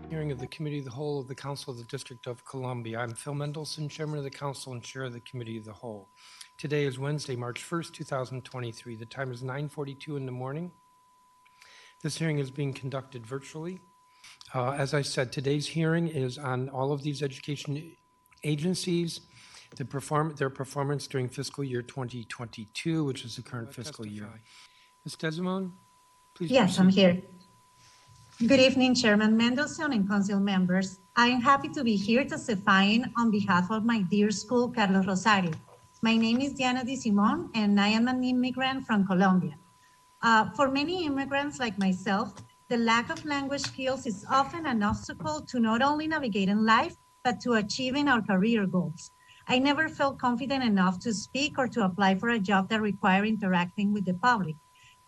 Hearing of the Committee of the Whole of the Council of the District of Columbia. I'm Phil Mendelson, Chairman of the Council and Chair of the Committee of the Whole. Today is Wednesday, March 1st, 2023. The time is 9:42 in the morning. This hearing is being conducted virtually. As I said, today's hearing is on all of these education agencies, their performance during fiscal year 2022, which is the current fiscal year. Ms. DeSimone, please Yes, proceed. I'm here. Good evening, Chairman Mendelson and Council members. I am happy to be here testifying on behalf of my dear school, Carlos Rosario. My name is Diana DeSimone, and I am an immigrant from Colombia. For many immigrants like myself, the lack of language skills is often an obstacle to not only navigating life, but to achieving our career goals. I never felt confident enough to speak or to apply for a job that required interacting with the public.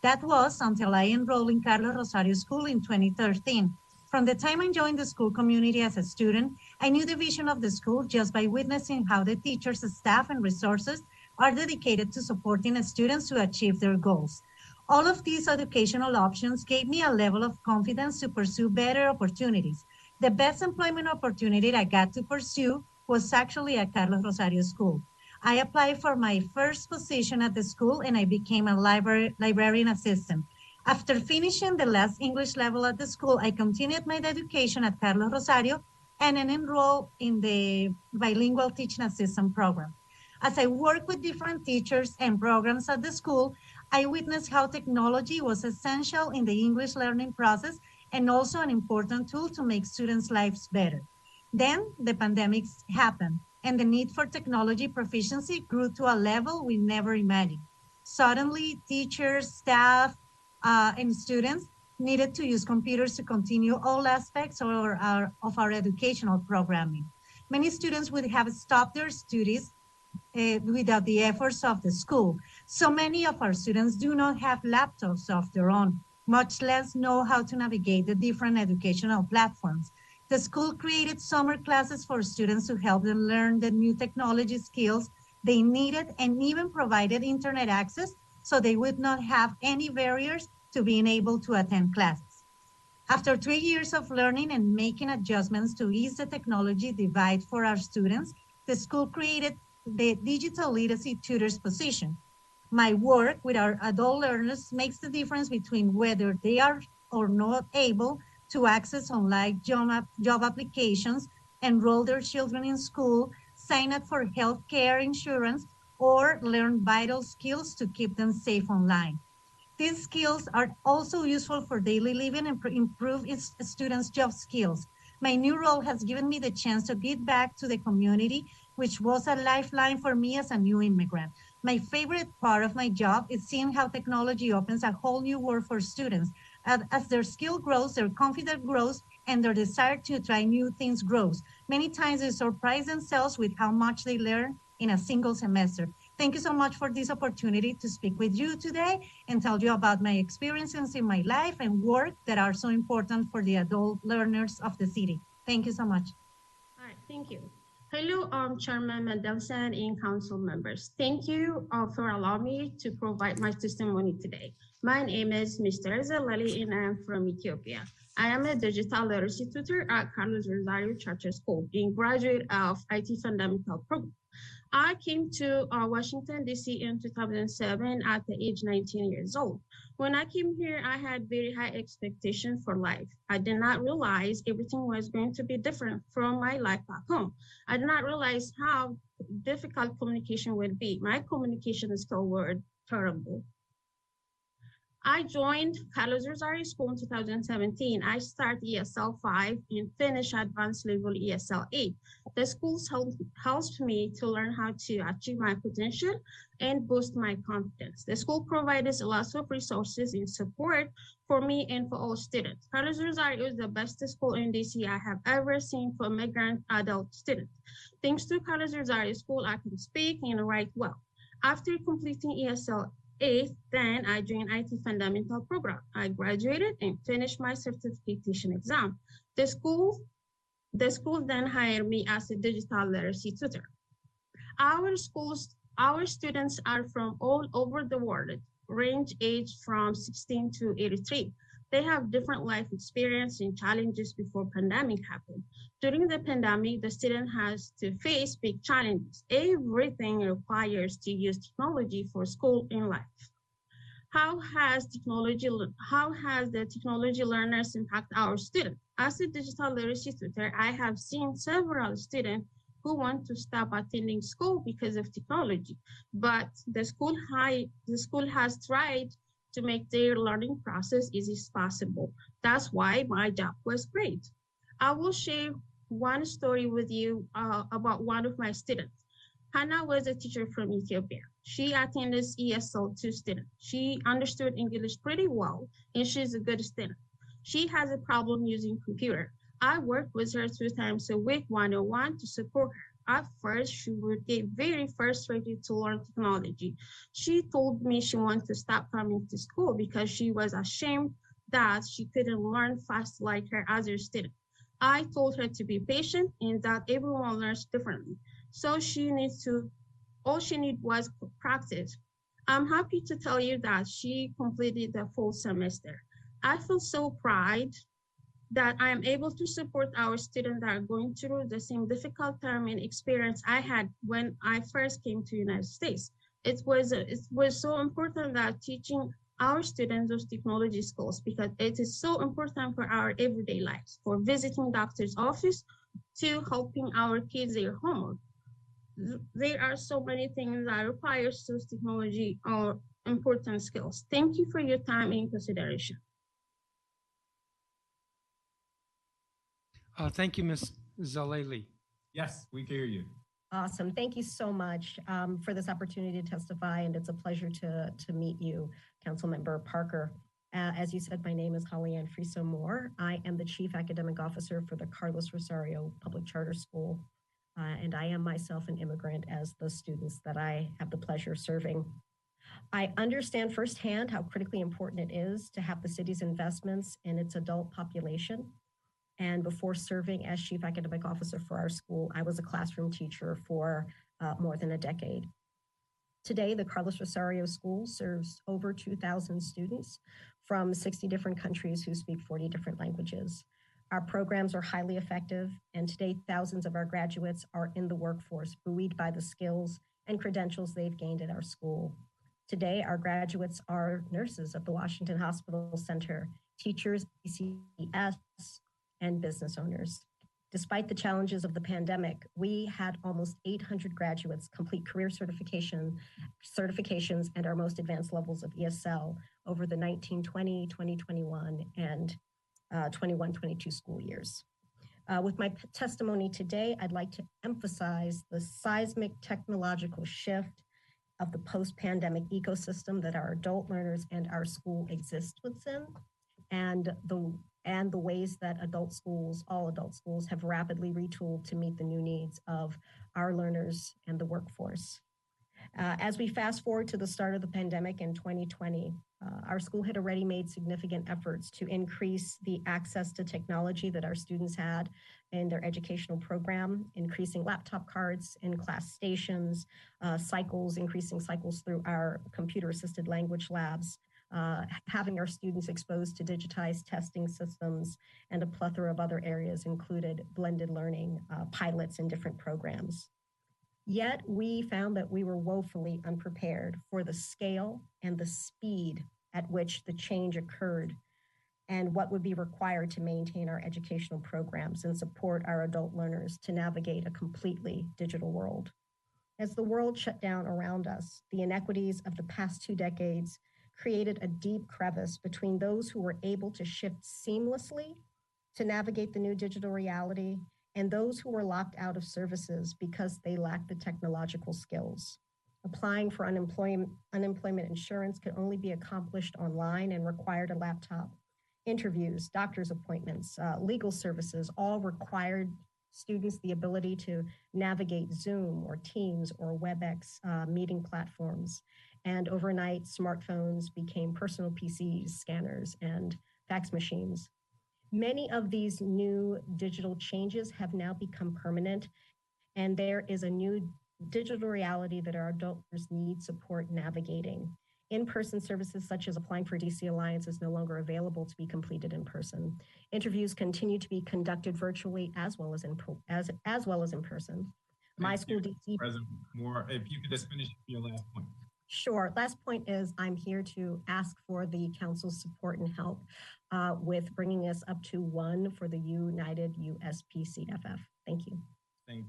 That was until I enrolled in Carlos Rosario School in 2013. From the time I joined the school community as a student, I knew the vision of the school just by witnessing how the teachers, staff, and resources are dedicated to supporting students to achieve their goals. All of these educational options gave me a level of confidence to pursue better opportunities. The best employment opportunity I got to pursue was actually at Carlos Rosario School. I applied for my first position at the school and I became a librarian assistant. After finishing the last English level at the school, I continued my education at Carlos Rosario and then enrolled in the bilingual teaching assistant program. As I worked with different teachers and programs at the school, I witnessed how technology was essential in the English learning process and also an important tool to make students' lives better. Then the pandemic happened, and the need for technology proficiency grew to a level we never imagined. Suddenly, teachers, staff, and students needed to use computers to continue all aspects of our educational programming. Many students would have stopped their studies without the efforts of the school. So many of our students do not have laptops of their own, much less know how to navigate the different educational platforms. The school created summer classes for students to help them learn the new technology skills they needed and even provided internet access so they would not have any barriers to being able to attend classes. After 3 years of learning and making adjustments to ease the technology divide for our students, the school created the digital literacy tutors position. My work with our adult learners makes the difference between whether they are or not able to access online job applications, enroll their children in school, sign up for healthcare insurance, or learn vital skills to keep them safe online. These skills are also useful for daily living and improve students' job skills. My new role has given me the chance to give back to the community, which was a lifeline for me as a new immigrant. My favorite part of my job is seeing how technology opens a whole new world for students. As their skill grows, their confidence grows, and their desire to try new things grows. Many times they surprise themselves with how much they learn in a single semester. Thank you so much for this opportunity to speak with you today and tell you about my experiences in my life and work that are so important for the adult learners of the city. Thank you so much. All right, thank you. Hello, Chairman Mendelson and council members. Thank you for allowing me to provide my testimony today. My name is Mr. Zalali and I am from Ethiopia. I am a digital literacy tutor at Carlos Rosario Charter School and graduate of IT Fundamental Program. I came to Washington, D.C. in 2007 at the age 19 years old. When I came here, I had very high expectations for life. I did not realize everything was going to be different from my life back home. I did not realize how difficult communication would be. My communication skills were terrible. I joined Carlos Rosario School in 2017. I started ESL 5 and finished advanced level ESL 8. The school helped me to learn how to achieve my potential and boost my confidence. The school provides lots of resources and support for me and for all students. Carlos Rosario is the best school in DC I have ever seen for migrant adult students. Thanks to Carlos Rosario School, I can speak and write well. After completing ESL 8, then I joined IT Fundamental Program. I graduated and finished my certification exam. The school then hired me as a digital literacy tutor. Our students are from all over the world, range age from 16 to 83. They have different life experience and challenges before pandemic happened. During the pandemic, the student has to face big challenges. Everything requires to use technology for school and life. How has the technology learners impact our students? As a digital literacy tutor, I have seen several students who want to stop attending school because of technology, but the school has tried to make their learning process easy as possible. That's why my job was great. I will share one story with you about one of my students. Hannah was a teacher from Ethiopia. She attended ESL2 student. She understood English pretty well, and she's a good student. She has a problem using computer. I work with her 2 times a week, one-on-one, to support her. At first, she would get very frustrated to learn technology. She told me she wanted to stop coming to school because she was ashamed that she couldn't learn fast like her other students. I told her to be patient and that everyone learns differently. So all she needed was practice. I'm happy to tell you that she completed the full semester. I feel so proud that I am able to support our students that are going through the same difficult time and experience I had when I first came to the United States. It was so important that teaching our students those technology skills because it is so important for our everyday lives, for visiting doctor's office to helping our kids their homework. There are so many things that require those technology or important skills. Thank you for your time and consideration. Thank you, Ms. Zalali. Yes, we can hear you. Awesome. Thank you so much for this opportunity to testify, and it's a pleasure to meet you, Councilmember Parker. As you said, my name is Holly Ann Friso Moore. I am the Chief Academic Officer for the Carlos Rosario Public Charter School, and I am myself an immigrant as the students that I have the pleasure of serving. I understand firsthand how critically important it is to have the city's investments in its adult population. And before serving as Chief Academic Officer for our school, I was a classroom teacher for more than a decade. Today, the Carlos Rosario School serves over 2,000 students from 60 different countries who speak 40 different languages. Our programs are highly effective, and today thousands of our graduates are in the workforce, buoyed by the skills and credentials they've gained at our school. Today, our graduates are nurses at the Washington Hospital Center, teachers, ECS, and business owners. Despite the challenges of the pandemic, we had almost 800 graduates complete career certifications and our most advanced levels of ESL over the 1920, 2021, and 21-22 school years. With my testimony today, I'd like to emphasize the seismic technological shift of the post-pandemic ecosystem that our adult learners and our school exist within, and the ways that all adult schools have rapidly retooled to meet the new needs of our learners and the workforce. As we fast forward to the start of the pandemic in 2020, our school had already made significant efforts to increase the access to technology that our students had in their educational program, increasing laptop cards in class stations, increasing cycles through our computer-assisted language labs, having our students exposed to digitized testing systems, and a plethora of other areas included blended learning, pilots, and different programs. Yet we found that we were woefully unprepared for the scale and the speed at which the change occurred and what would be required to maintain our educational programs and support our adult learners to navigate a completely digital world. As the world shut down around us, the inequities of the past 2 decades created a deep crevice between those who were able to shift seamlessly to navigate the new digital reality and those who were locked out of services because they lacked the technological skills. Applying for unemployment insurance could only be accomplished online and required a laptop. Interviews, doctor's appointments, legal services all required students the ability to navigate Zoom or Teams or WebEx meeting platforms. And overnight, smartphones became personal PCs, scanners, and fax machines. Many of these new digital changes have now become permanent, and there is a new digital reality that our adults need support navigating. In-person services such as applying for DC Alliance is no longer available to be completed in person. Interviews continue to be conducted virtually as well as in person. My school DC President Moore, if you could just finish your last point. Sure. Last point is I'm here to ask for the council's support and help with bringing us up to 1 for the United USPCFF. Thank you. Thank